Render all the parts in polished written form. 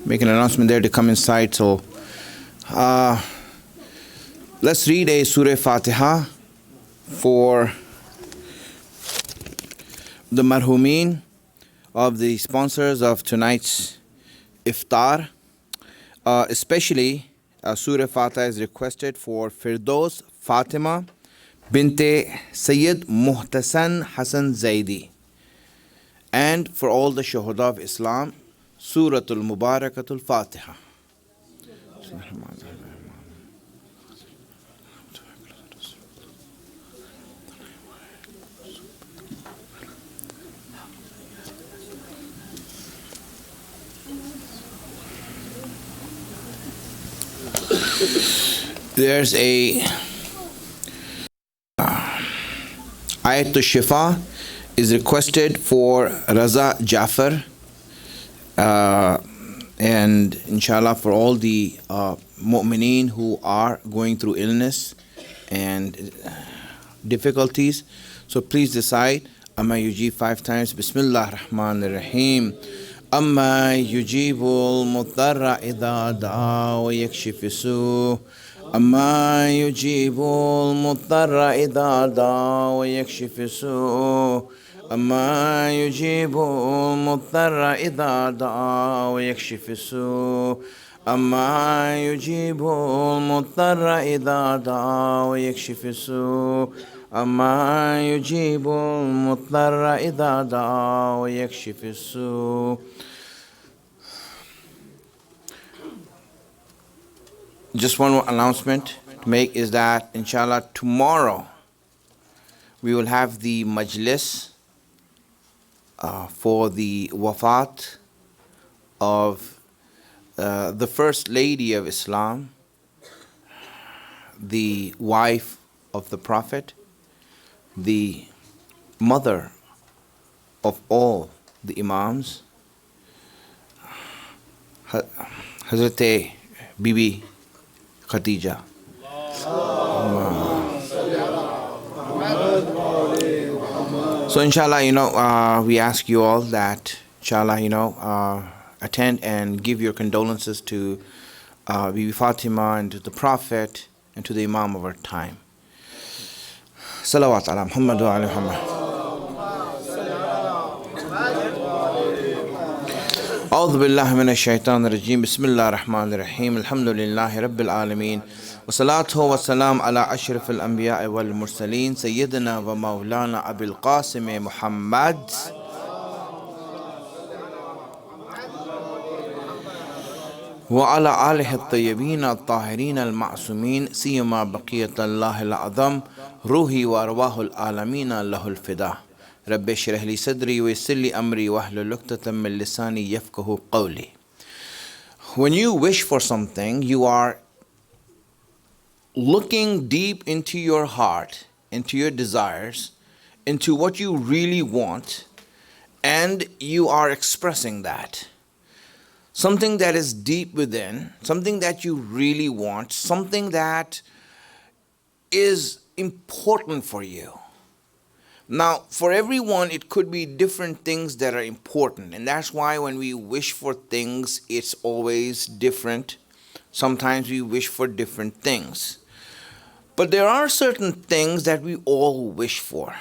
make an announcement there to come inside. So let's read a Surah Fatiha for the marhumin of the sponsors of tonight's iftar. Especially Surah Fatiha is requested for Firdaus Fatima Binte Sayyid Muhtasan Hassan Zaidi, and for all the Shuhada of Islam, Suratul Mubarakatul Fatiha. There's a Ayatul Shifa is requested for Raza Jafar, and inshallah for all the mu'mineen who are going through illness and difficulties. So please decide. Amma yujib 5 times. Bismillah ar-Rahman ar-Rahim. Amma yujibul mutarra idha da'a wa yakshifisu. أما يجيب المضطر إذا دعا ويكشف السوء أما يجيب المضطر إذا دعا ويكشف السوء أما يجيب المضطر إذا دعا ويكشف السوء أما يجيب المضطر إذا دعا ويكشف السوء. Just one more announcement to make is that inshallah tomorrow we will have the majlis for the wafat of the First Lady of Islam, the wife of the Prophet, the mother of all the Imams, Hazrat Bibi Khadija. So inshallah, we ask you all that inshallah, attend and give your condolences to Bibi Fatima and to the Prophet and to the Imam of our time. Salawat ala Muhammad wa ala Muhammad. أعوذ بالله من الشيطان الرجيم بسم الله الرحمن الرحيم الحمد لله رب العالمين والصلاة والسلام على أشرف الأنبياء والمرسلين سيدنا ومولانا أبي القاسم محمد وعلى آله الطيبين الطاهرين المعصومين سيما بقية الله الأعظم روحي وأرواح العالمين له الفداء. رب اشرح لي صدري ويسر لي أمري واحلل عقدة من لساني يفقهوا قولي. When you wish for something, you are looking deep into your heart, into your desires, into what you really want, and you are expressing that. Something that is deep within, something that you really want, something that is important for you. Now, for everyone, it could be different things that are important. And that's why when we wish for things, it's always different. Sometimes we wish for different things. But there are certain things that we all wish for.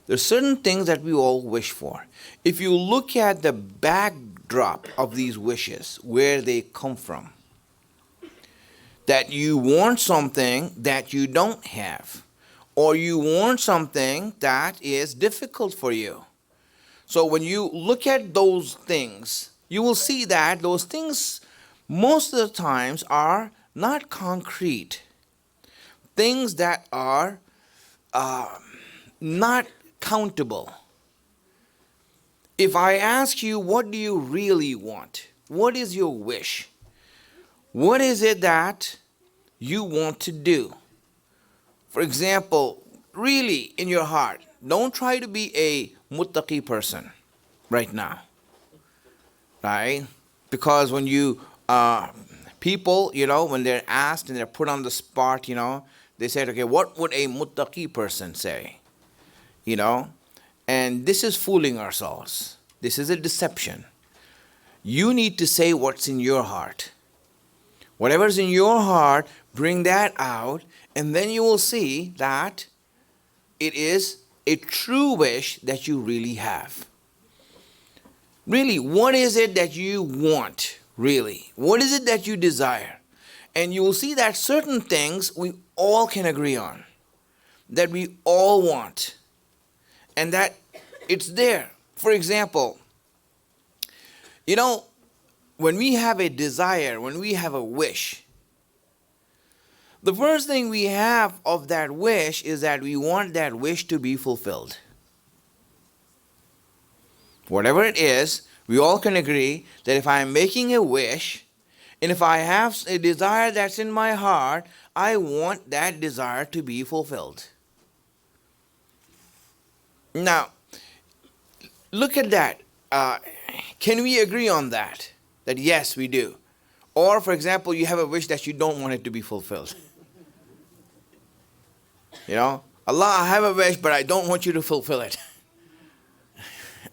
There are certain things that we all wish for. If you look at the backdrop of these wishes, where they come from, that you want something that you don't have, or you want something that is difficult for you. So when you look at those things, you will see that those things most of the times are not concrete. Things that are not countable. If I ask you, what do you really want? What is your wish? What is it that you want to do? For example, really in your heart, don't try to be a muttaqi person right now, right? Because when you, people, when they're asked and they're put on the spot, they said, okay, what would a muttaqi person say? And this is fooling ourselves. This is a deception. You need to say what's in your heart. Whatever's in your heart, bring that out, and then you will see that it is a true wish that you really have. Really, what is it that you want? Really, what is it that you desire? And you will see that certain things we all can agree on, that we all want, and that it's there. For example, you know, when we have a desire, when we have a wish, the first thing we have of that wish is that we want that wish to be fulfilled. Whatever it is, we all can agree that if I am making a wish, and if I have a desire that's in my heart, I want that desire to be fulfilled. Now, look at that. Can we agree on that? That yes, we do. Or, for example, you have a wish that you don't want it to be fulfilled. You know, Allah, I have a wish, but I don't want you to fulfill it.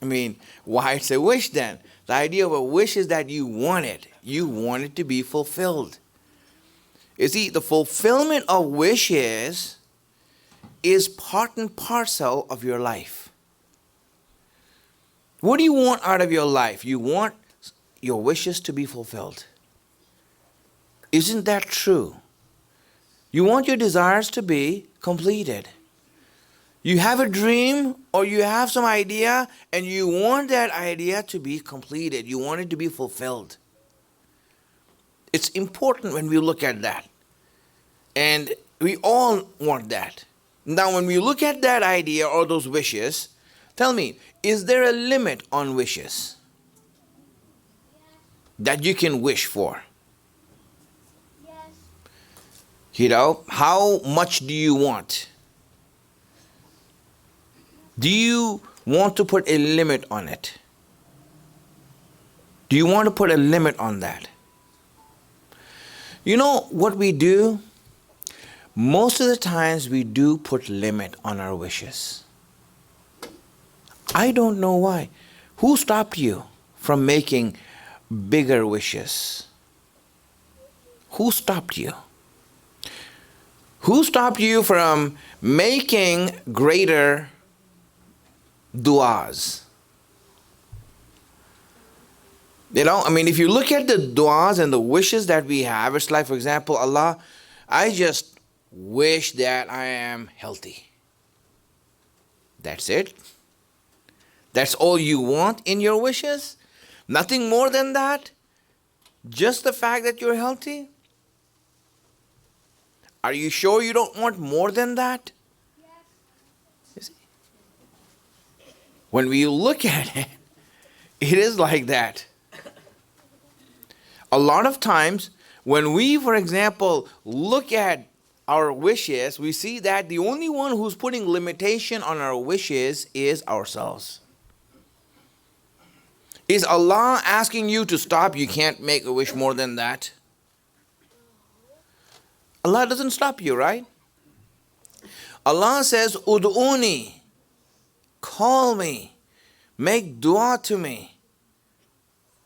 I mean, why it's a wish then? The idea of a wish is that you want it. You want it to be fulfilled. You see, the fulfillment of wishes is part and parcel of your life. What do you want out of your life? You want your wishes to be fulfilled. Isn't that true? You want your desires to be completed. You have a dream or you have some idea and you want that idea to be completed. You want it to be fulfilled. It's important when we look at that. And we all want that. Now, when we look at that idea or those wishes, tell me, is there a limit on wishes that you can wish for? Yes. You know, how much do you want? Do you want to put a limit on it? Do you want to put a limit on that? You know what we do? Most of the times we do put limit on our wishes. I don't know why. Who stopped you from making bigger wishes? Who stopped you? Who stopped you from making greater du'as? You know, I mean, if you look at the du'as and the wishes that we have, it's like, for example, Allah, I just wish that I am healthy. That's it. That's all you want in your wishes? Nothing more than that? Just the fact that you're healthy? Are you sure you don't want more than that? You see? When we look at it, it is like that. A lot of times, when we, for example, look at our wishes, we see that the only one who's putting limitation on our wishes is ourselves. Is Allah asking you to stop? You can't make a wish more than that. Allah doesn't stop you, right? Allah says, Ud'uni, call me, make dua to me,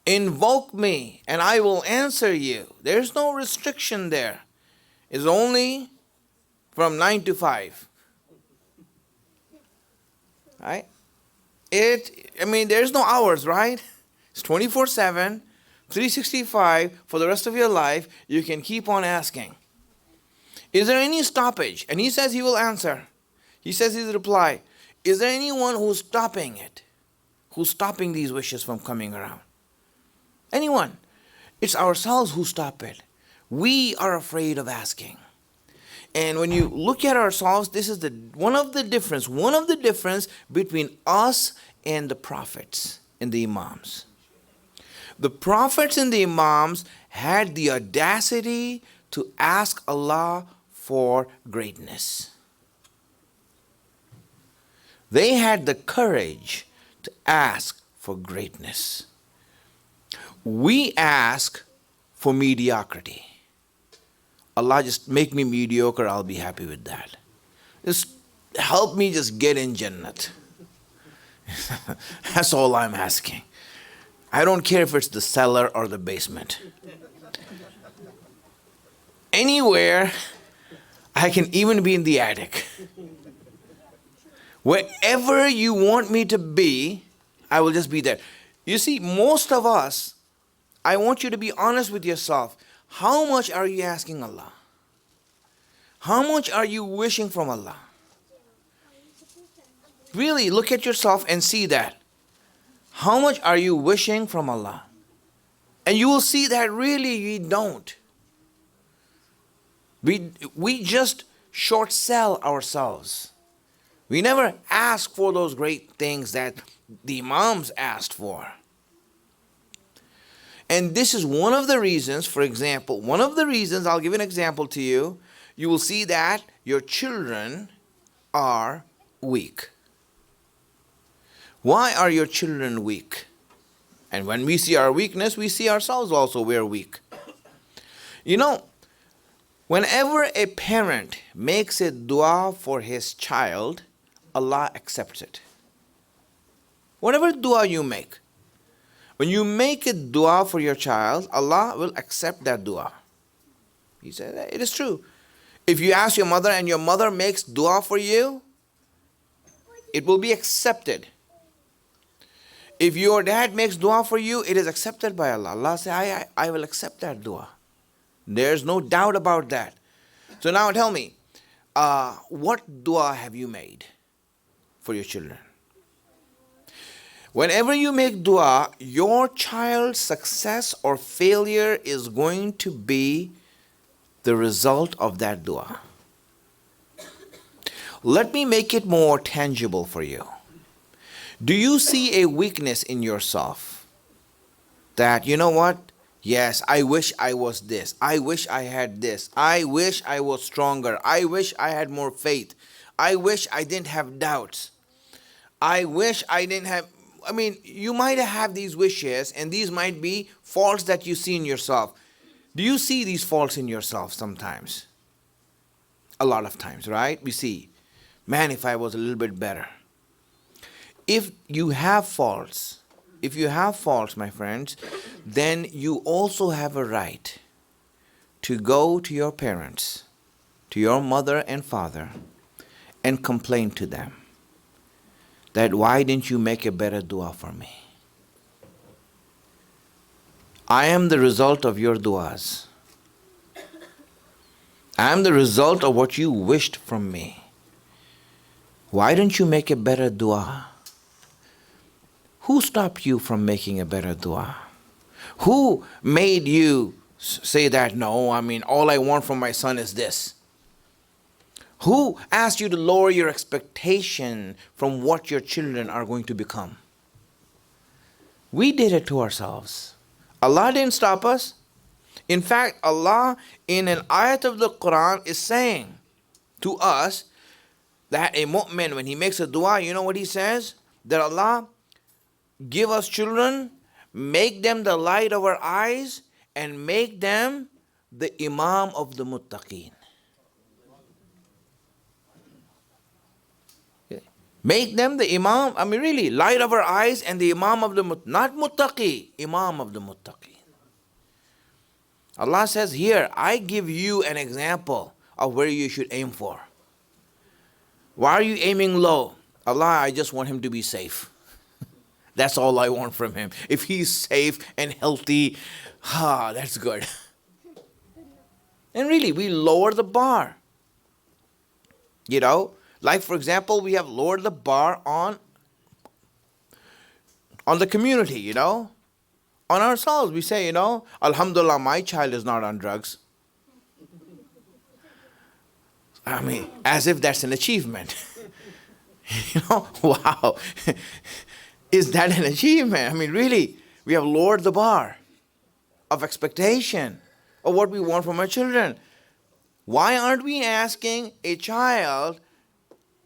invoke me, and I will answer you. There's no restriction there. It's only from 9 to 5. Right? There's no hours, right? It's 24/7, 365 for the rest of your life. You can keep on asking. Is there any stoppage? And He says He will answer. He says His reply. Is there anyone who's stopping it? Who's stopping these wishes from coming around? Anyone? It's ourselves who stop it. We are afraid of asking. And when you look at ourselves, this is one of the difference between us and the prophets and the imams. The prophets and the imams had the audacity to ask Allah for greatness. They had the courage to ask for greatness. We ask for mediocrity. Allah, just make me mediocre, I'll be happy with that. Just help me just get in Jannat. That's all I'm asking. I don't care if it's the cellar or the basement. Anywhere, I can even be in the attic. Wherever you want me to be, I will just be there. You see, most of us, I want you to be honest with yourself. How much are you asking Allah? How much are you wishing from Allah? Really look at yourself and see that. How much are you wishing from Allah? And you will see that really we don't. We just short sell ourselves. We never ask for those great things that the Imams asked for. And this is one of the reasons, for example, one of the reasons, I'll give an example to you, you will see that your children are weak. Why are your children weak? And when we see our weakness, we see ourselves also, we're weak. You know, whenever a parent makes a dua for his child, Allah accepts it. Whatever dua you make, when you make a dua for your child, Allah will accept that dua. He said, it is true. If you ask your mother and your mother makes dua for you, it will be accepted. If your dad makes dua for you, it is accepted by Allah. Allah says, I will accept that dua. There's no doubt about that. So now tell me, what dua have you made for your children? Whenever you make dua, your child's success or failure is going to be the result of that dua. Let me make it more tangible for you. Do you see a weakness in yourself that, you know what? Yes, I wish I was this. I wish I had this. I wish I was stronger. I wish I had more faith. I wish I didn't have doubts. I wish I didn't have... you might have these wishes, and these might be faults that you see in yourself. Do you see these faults in yourself sometimes? A lot of times, right? We see, man, if I was a little bit better. If you have faults, my friends, then you also have a right to go to your parents, to your mother and father, and complain to them that why didn't you make a better dua for me? I am the result of your duas. I am the result of what you wished from me. Why don't you make a better dua? Who stopped you from making a better dua? Who made you say that, no, all I want from my son is this? Who asked you to lower your expectation from what your children are going to become? We did it to ourselves. Allah didn't stop us. In fact, Allah in an ayat of the Quran is saying to us that a mu'min, when he makes a dua, you know what he says? That Allah give us children, make them the light of our eyes, and make them the imam of the muttaqeen. Make them the imam, really, light of our eyes and the imam of the not muttaqi, imam of the muttaqeen. Allah says here, I give you an example of where you should aim for. Why are you aiming low? Allah, I just want him to be safe. That's all I want from him. If he's safe and healthy, that's good. And really, we lower the bar. Like for example, we have lowered the bar on the community, on ourselves. We say, Alhamdulillah, my child is not on drugs. As if that's an achievement. Wow. Is that an achievement? Really, we have lowered the bar of expectation of what we want from our children. Why aren't we asking a child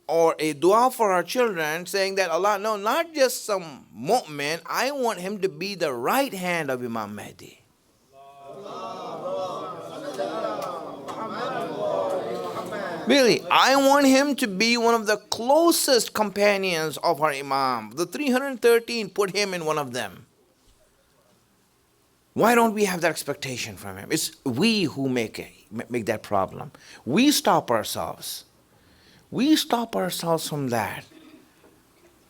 or a dua for our children saying that Allah, no, not just some mu'min, I want him to be the right hand of Imam Mahdi. Really, I want him to be one of the closest companions of our Imam. The 313, put him in one of them. Why don't we have that expectation from Him? It's we who make that problem. We stop ourselves. We stop ourselves from that.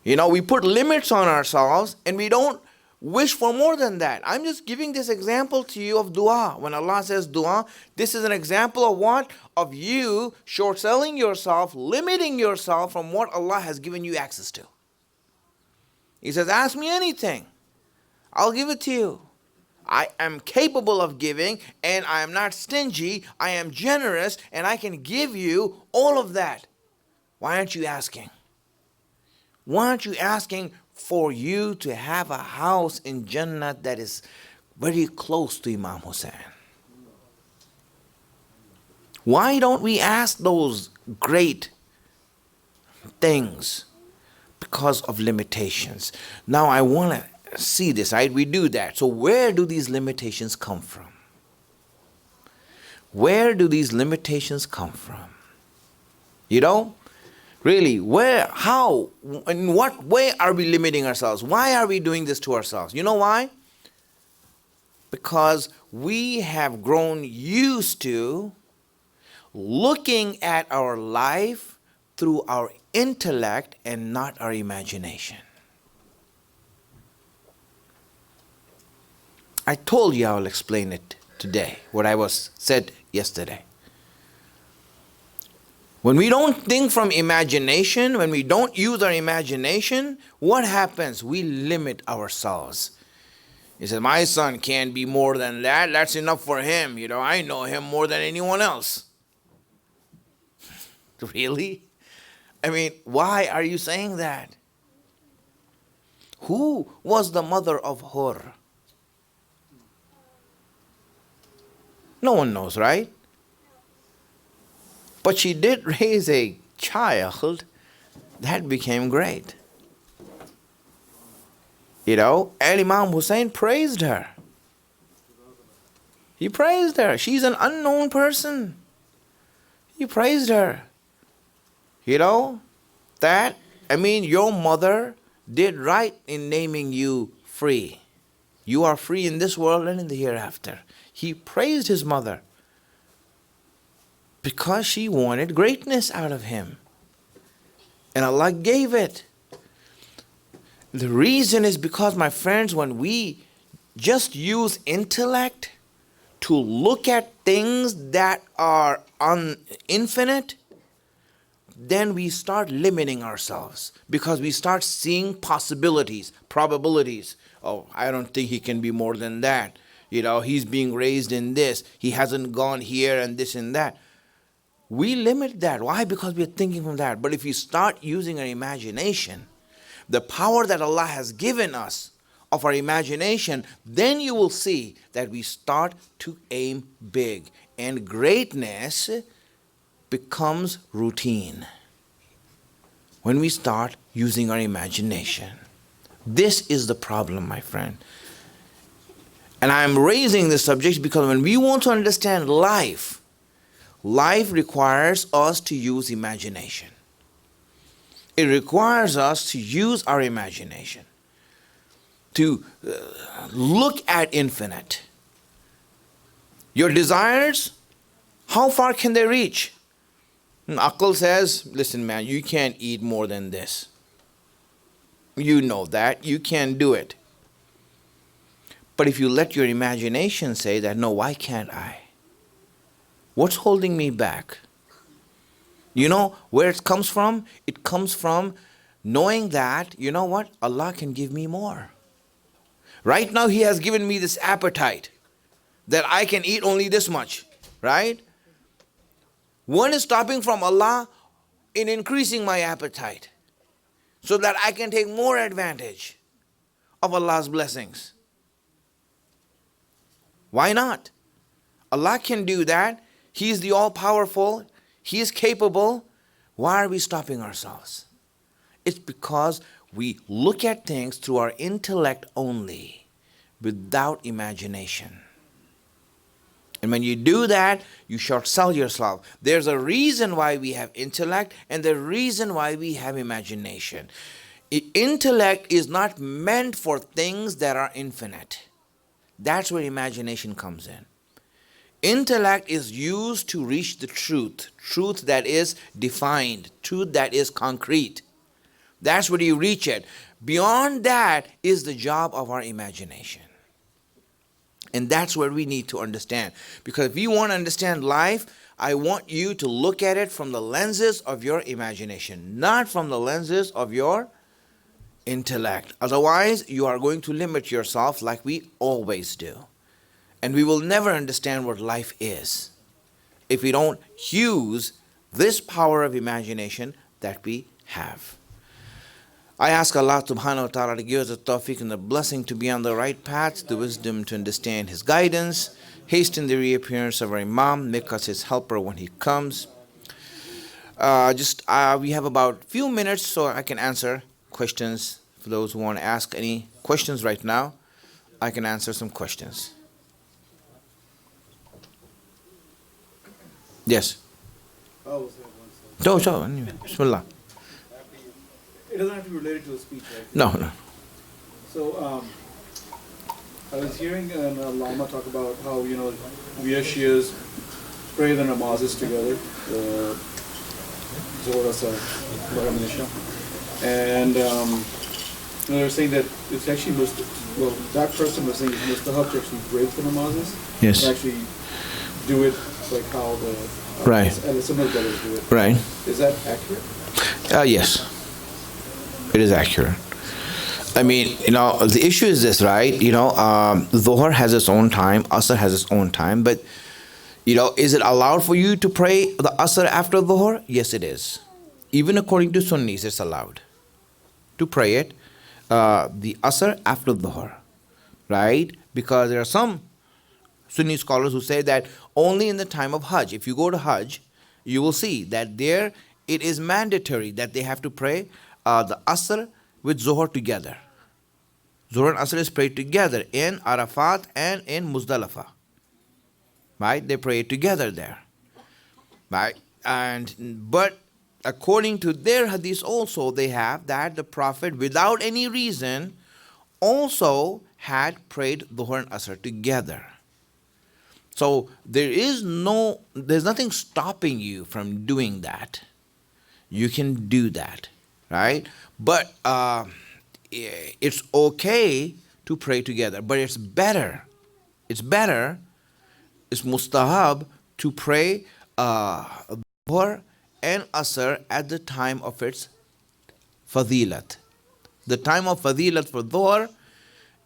We put limits on ourselves and we don't wish for more than that. I'm just giving this example to you of dua. When Allah says dua, this is an example of what? Of you short selling yourself, limiting yourself from what Allah has given you access to. He says, ask me anything. I'll give it to you. I am capable of giving and I am not stingy. I am generous and I can give you all of that. Why aren't you asking? Why aren't you asking for you to have a house in Jannah that is very close to Imam Hussein? Why don't we ask those great things? Because of limitations. Now I want to see this, right? We do that. So where do these limitations come from? Where do these limitations come from? Really, where, how, in what way are we limiting ourselves? Why are we doing this to ourselves? You know why? Because we have grown used to looking at our life through our intellect and not our imagination. I told you I'll explain it today, what I was said yesterday. When we don't think from imagination, when we don't use our imagination, what happens? We limit ourselves. He said, my son can't be more than that. That's enough for him. I know him more than anyone else. Really? Why are you saying that? Who was the mother of Hur? No one knows, right? But she did raise a child that became great. And Imam Hussein praised her. He praised her. She's an unknown person. He praised her. Your mother did right in naming you free. You are free in this world and in the hereafter. He praised his mother because she wanted greatness out of him. And Allah gave it. The reason is because, my friends, when we just use intellect to look at things that are infinite, then we start limiting ourselves because we start seeing possibilities, probabilities. Oh, I don't think he can be more than that. He's being raised in this. He hasn't gone here and this and that. We limit that. Why? Because we're thinking from that. But if you start using our imagination, the power that Allah has given us of our imagination, then you will see that we start to aim big. And greatness becomes routine when we start using our imagination. This is the problem, my friend. And I'm raising this subject because when we want to understand life requires us to use imagination. It requires us to use our imagination, to look at infinite. Your desires, how far can they reach? Aql says, listen man, you can't eat more than this. You know that. You can't do it. But if you let your imagination say that, no, why can't I? What's holding me back? You know where it comes from? It comes from knowing that, you know what? Allah can give me more. Right now, He has given me this appetite that I can eat only this much, right? One is stopping from Allah in increasing my appetite so that I can take more advantage of Allah's blessings. Why not? Allah can do that. He is the all-powerful. He is capable. Why are we stopping ourselves? It's because we look at things through our intellect only, without imagination. And when you do that, you short sell yourself. There's a reason why we have intellect and the reason why we have imagination. Intellect is not meant for things that are infinite. That's where imagination comes in. Intellect is used to reach the truth, truth that is defined, truth that is concrete. That's where you reach it. Beyond that is the job of our imagination. And that's where we need to understand. Because if you want to understand life, I want you to look at it from the lenses of your imagination, not from the lenses of your intellect. Otherwise, you are going to limit yourself like we always do. And we will never understand what life is if we don't use this power of imagination that we have. I ask Allah subhanahu wa ta'ala to give us the tawfiq and the blessing to be on the right path, the wisdom to understand His guidance, hasten the reappearance of our Imam, make us His helper when He comes. We have about few minutes so I can answer questions. For those who want to ask any questions right now, I can answer some questions. Yes. Oh, sorry, one second. Bismillah. It doesn't have to be related to a speech, right? No. So, I was hearing an Lama talk about how, we as Shias pray the namazes together, Zohar, Asar, Maghrib, and Isha. And they were saying that it's actually that person was saying it's mustahab to actually break the namazes. Yes. And actually do it like how the Right. the Sunnah brothers do it. Right. Is that accurate? Yes. It is accurate. I mean, the issue is this, right? Dhuhr has its own time, Asr has its own time, but, is it allowed for you to pray the Asr after Dhuhr? Yes, it is. Even according to Sunnis, it's allowed to pray it, the Asr after Dhuhr, right? Because there are some Sunni scholars who say that only in the time of Hajj. If you go to Hajj, you will see that there it is mandatory that they have to pray the Asr with Zohar together. Zohar and Asr is prayed together in Arafat and in Muzdalifah. Right? They pray it together there. Right? But according to their hadith also, they have that the Prophet, without any reason, also had prayed Dhuhr and Asr together. So there's nothing stopping you from doing that. You can do that, right? But it's okay to pray together. But it's better, it's mustahab to pray Dhuhr and Asr at the time of its fadilat. The time of fadilat for Dhuhr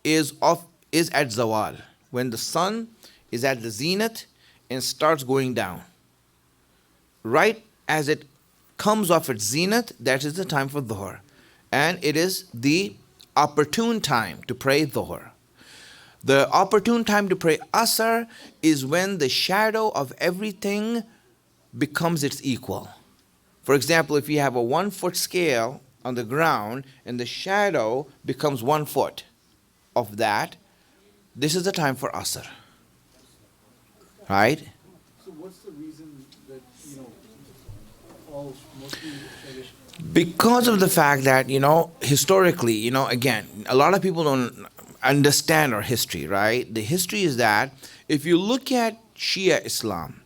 is at zawal, when the sun is at the zenith and starts going down. Right as it comes off its zenith, that is the time for Dhuhr. And it is the opportune time to pray Dhuhr. The opportune time to pray Asr is when the shadow of everything becomes its equal. For example, if you have a 1 foot scale on the ground and the shadow becomes 1 foot of that, this is the time for Asr. Right? So what's the reason that, all mostly Because of the fact that, historically, again, a lot of people don't understand our history, right? The history is that if you look at Shia Islam,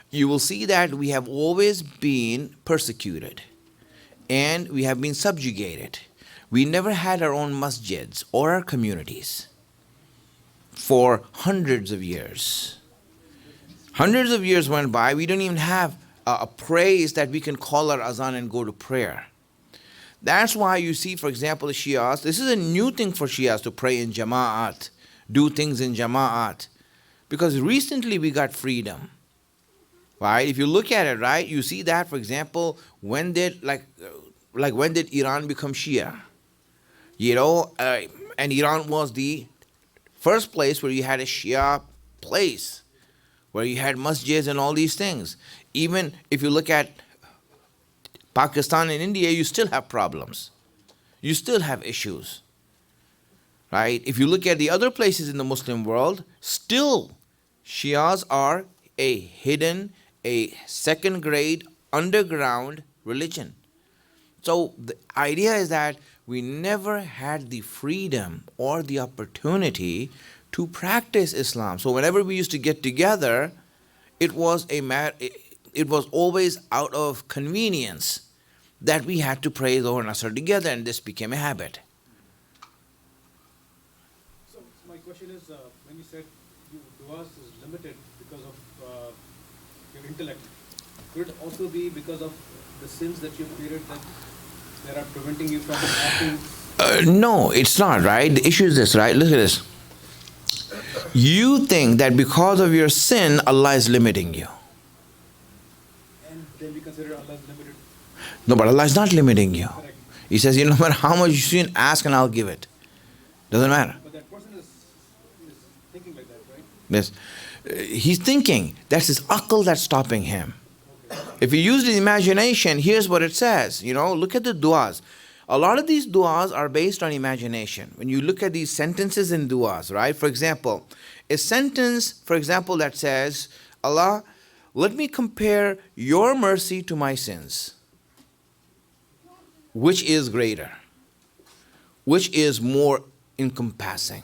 you will see that we have always been persecuted and we have been subjugated. We never had our own masjids or our communities for hundreds of years. Hundreds of years went by, we don't even have a praise that we can call our azan and go to prayer. That's why you see, for example, the Shias, this is a new thing for Shias to pray in Jama'at, do things in Jama'at. Because recently we got freedom. Right? If you look at it, right, you see that, for example, when did Iran become Shia? And Iran was the first place where you had a Shia place, where you had masjids and all these things. Even if you look at Pakistan and India, you still have problems. You still have issues. Right? If you look at the other places in the Muslim world, still Shias are a hidden, a second grade, underground religion. So the idea is that we never had the freedom or the opportunity to practice Islam. So whenever we used to get together, it was it was always out of convenience that we had to pray Dhuhr and Asr together, and this became a habit. So my question is, when you said you du'as is limited because of your intellect, could it also be because of the sins that you've created that are preventing you from acting? No, it's not, right? The issue is this, right? Look at this. You think that because of your sin, Allah is limiting you. And then we consider Allah's limited. No, but Allah is not limiting you. Correct. He says, no matter how much you sin, ask and I'll give it. Doesn't matter. But that person is thinking like that, right? Yes. He's thinking. That's his aql that's stopping him. If he used his imagination, here's what it says. Look at the du'as. A lot of these du'as are based on imagination. When you look at these sentences in du'as, right? For example, a sentence, that says, Allah, let me compare your mercy to my sins. Which is greater? Which is more encompassing?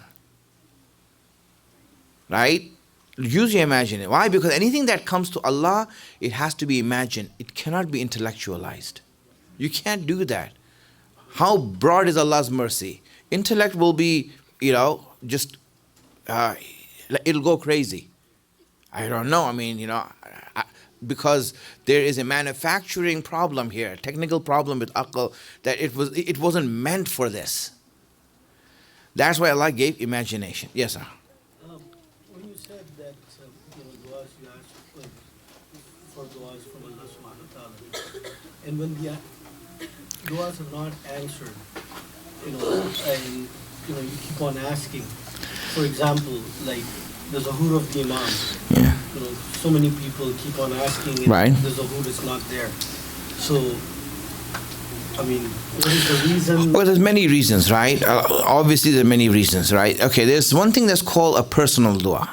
Right? Use your imagination. Why? Because anything that comes to Allah, it has to be imagined. It cannot be intellectualized. You can't do that. How broad is Allah's mercy? Intellect will be, just, it'll go crazy. I don't know. Because there is a manufacturing problem here, a technical problem with aql, that it wasn't meant for this. That's why Allah gave imagination. Yes, sir. When you said that du'as you ask for du'as from Allah subhanahu wa ta'ala, and when the du'as are not answered, and you keep on asking. For example, like the zuhur of the imam. Yeah. So many people keep on asking, and Right. the zuhur is not there. So, what is the reason? Well, there's many reasons, right? Obviously, there are many reasons, right? Okay, there's one thing that's called a personal dua,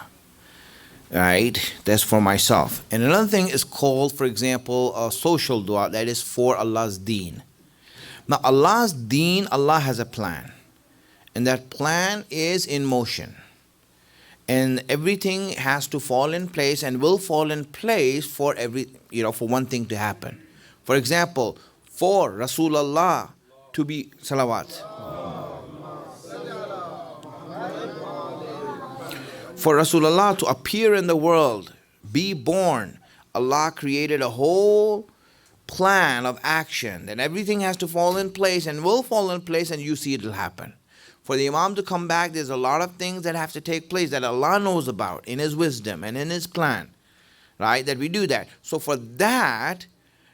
right? That's for myself. And another thing is called, for example, a social dua, that is for Allah's deen. Now, Allah's deen, Allah has a plan. And that plan is in motion. And everything has to fall in place and will fall in place for for one thing to happen. For example, for Rasulullah to be salawat. For Rasulullah to appear in the world, be born, Allah created a whole plan of action. Then everything has to fall in place and will fall in place, and you see it will happen. For the Imam to come back, there's a lot of things that have to take place that Allah knows about in His wisdom and in His plan, right? That we do that. So for that,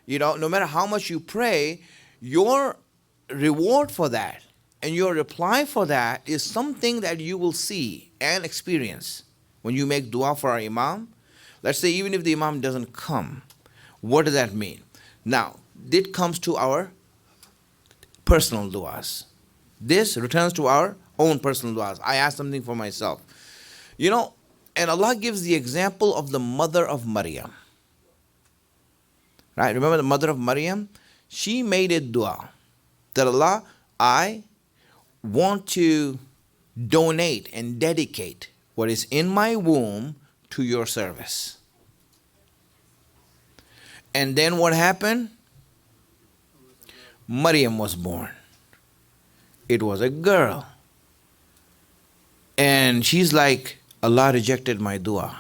no matter how much you pray, your reward for that and your reply for that is something that you will see and experience when you make dua for our Imam. Let's say even if the Imam doesn't come, what does that mean? Now, it comes to our personal duas. This returns to our own personal duas. I ask something for myself. And Allah gives the example of the mother of Maryam. Right? Remember the mother of Maryam? She made a dua that Allah, I want to donate and dedicate what is in my womb to your service. And then what happened? Maryam was born. It was a girl. And she's like, Allah rejected my dua.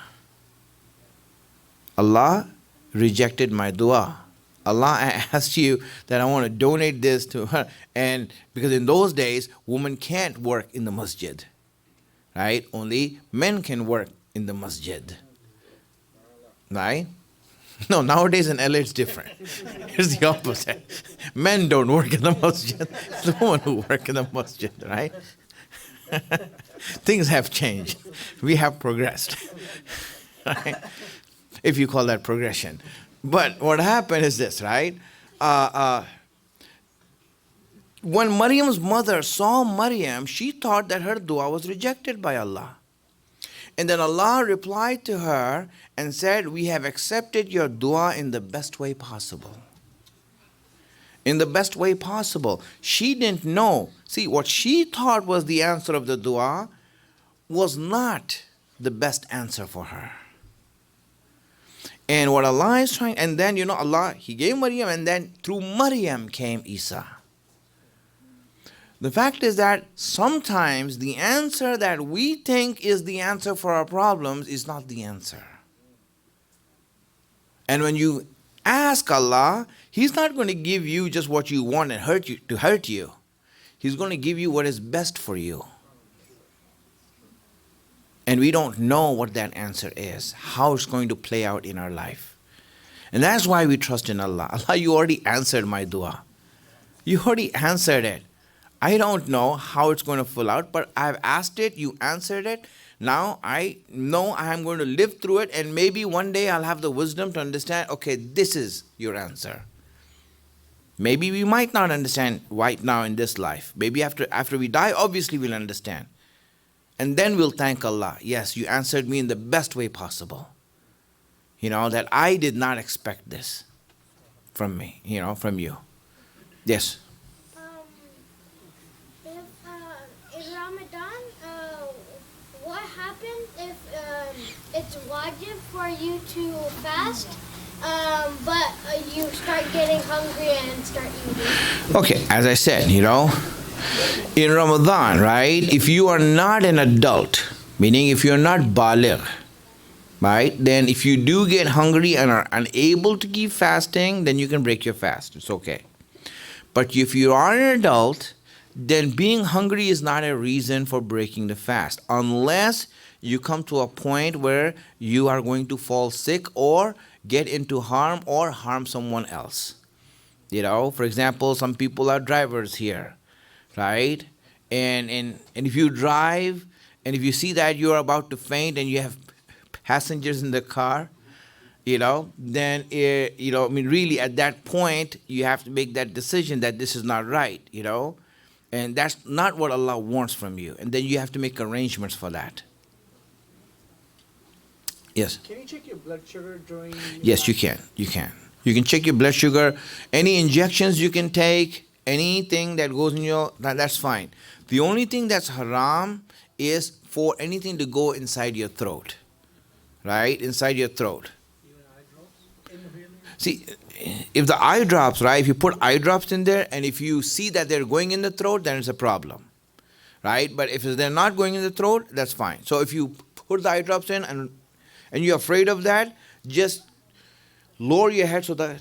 Allah rejected my dua. Allah, I asked you that I want to donate this to her. And because in those days, women can't work in the masjid. Right? Only men can work in the masjid. Right? No, nowadays in LA it's different. It's the opposite. Men don't work in the masjid. It's the women who work in the masjid, right? Things have changed. We have progressed. Right? If you call that progression. But what happened is this, right? When Maryam's mother saw Maryam, she thought that her dua was rejected by Allah. And then Allah replied to her and said, we have accepted your dua in the best way possible. In the best way possible. She didn't know. See, what she thought was the answer of the dua was not the best answer for her. And what Allah is trying, and then Allah, He gave Maryam, and then through Maryam came Isa. The fact is that sometimes the answer that we think is the answer for our problems is not the answer. And when you ask Allah, He's not going to give you just what you want and hurt you. He's going to give you what is best for you. And we don't know what that answer is, how it's going to play out in our life. And that's why we trust in Allah. Allah, you already answered my dua. You already answered it. I don't know how it's going to fill out, but I've asked it, you answered it. Now I know I am going to live through it, and maybe one day I'll have the wisdom to understand, okay, this is your answer. Maybe we might not understand right now in this life. Maybe after we die, obviously we'll understand. And then we'll thank Allah. Yes, you answered me in the best way possible. That I did not expect this from me, from you. Yes. In Ramadan, what happens if it's wajib for you to fast, but you start getting hungry and start eating? Okay, as I said, in Ramadan, right, if you are not an adult, meaning if you're not baligh, right, then if you do get hungry and are unable to keep fasting, then you can break your fast. It's okay. But if you are an adult, then being hungry is not a reason for breaking the fast, unless you come to a point where you are going to fall sick or get into harm or harm someone else. For example, some people are drivers here, right? And if you drive and if you see that you're about to faint and you have passengers in the car, then really at that point you have to make that decision that this is not right, and that's not what Allah wants from you, and then you have to make arrangements for that. Yes. Can you check your blood sugar during? Yes, you can. You can check your blood sugar. Any injections you can take, anything that goes in that's fine. The only thing that's haram is for anything to go inside your throat. Right? Inside your throat. See, if the eye drops, right, if you put eye drops in there and if you see that they're going in the throat, then it's a problem. Right? But if they're not going in the throat, that's fine. So if you put the eye drops in and you're afraid of that, just lower your head so that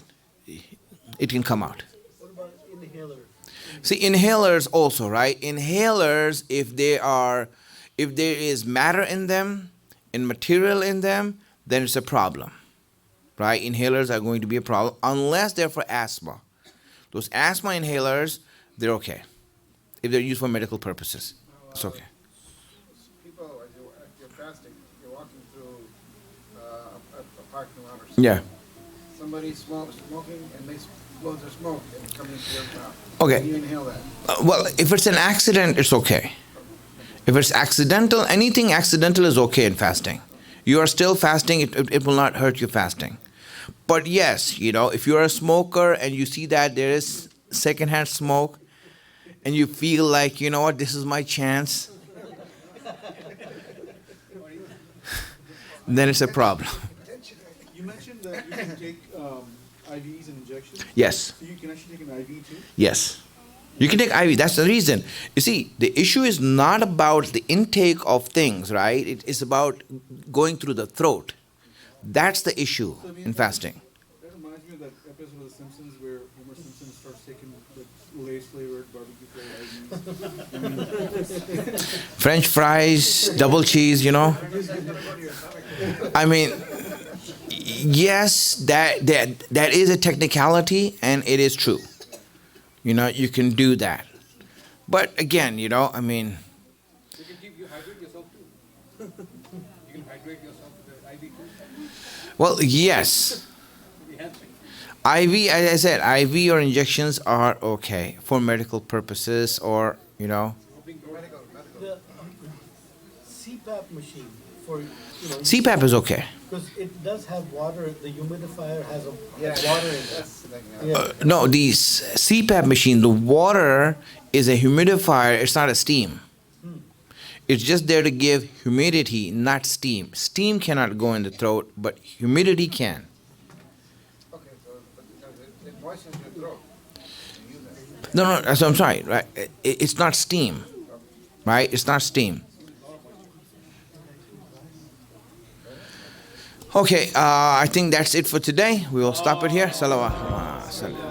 it can come out. What about inhalers? See, inhalers also, right? Inhalers, if there is matter in them, and material in them, then it's a problem, right? Inhalers are going to be a problem unless they're for asthma. Those asthma inhalers, they're okay if they're used for medical purposes. It's okay. People, as you're fasting, you're walking through a parking lot or something. Yeah. Somebody smoking and they blow their smoke and come into your mouth. Okay. And you inhale that. Well, if it's an accident, it's okay. If it's accidental, anything accidental is okay in fasting. You are still fasting, it will not hurt your fasting. But yes, if you're a smoker and you see that there is secondhand smoke and you feel like, what, this is my chance, then it's a problem. You mentioned that you can take IVs and injections. Yes. So you can actually take an IV too? Yes. You can take IV. That's the reason. You see, the issue is not about the intake of things, right? It is about going through the throat. That's the issue So, I mean, in fasting. That reminds me of that episode of The Simpsons where Homer Simpson starts taking the Lay's flavored barbecue flavored IVs. French fries, double cheese, I mean, yes, that is a technicality and it is true. You can do that. But again, I mean, You can hydrate yourself too. You can hydrate yourself with the IV too. well, yes. IV, as I said, IV or injections are okay for medical purposes or, The CPAP machine for CPAP is okay. because it does have water. The humidifier has Yeah, water in it. that's the thing. Yeah. No, the CPAP machine, the water is a humidifier, it's not a steam. It's just there to give humidity, not steam. Steam cannot go in the throat, but humidity can. Okay, so, but because it moistens your throat. You use that. No, no, so I'm sorry, right? It's not steam, right? It's not steam. Okay, I think that's it for today. We will stop it here. Salawat.